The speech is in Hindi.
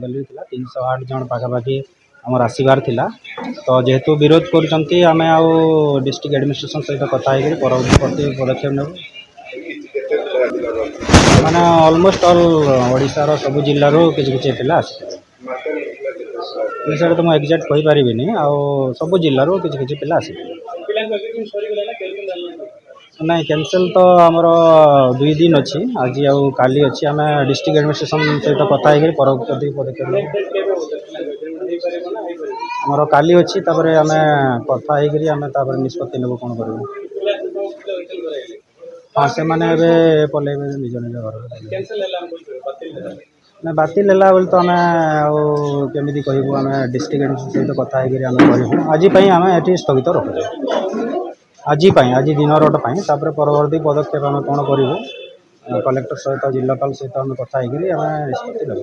बेलू था 308 जन पाखापाखि आमर आसबार थिला तो जेहेतु विरोध करुँच आम आउ डिस्ट्रिक्ट एडमिनिस्ट्रेशन सहित कथा परवर्ती पदक्षेप नेब माने ऑलमोस्ट ऑल ओडिशार सब जिल्लारू किसी पिला आसी सर तो मुझे एक्जाक्ट कही पारिनी आउ सब जिल्लारू किसी पिला आसी नहीं कैंसल तो आमर 2 दिन अच्छी आज आउ काली अच्छी आम डिस्ट्रिक्ट एडमिनिस्ट्रेशन सहित कथा परवर्ती पदक्षेप आमर काली अच्छी आम कथा आम निष्पत्ति नेब कौन कर हाँ से मैंने पलैबे निज निज घर ना बातिल है बोले तो आम केमी कहूँ आम डिस्ट्रिक्ट एडमिनिस्ट्रेशन सहित कथा कहूँ आज आम ये स्थगित रखुचे आज दिन रोटाई परवर्ती पदक्षेप आम कौन करूँ कलेक्टर सहित जिलापाल सहित आम कथा निष्पत्ति नेब।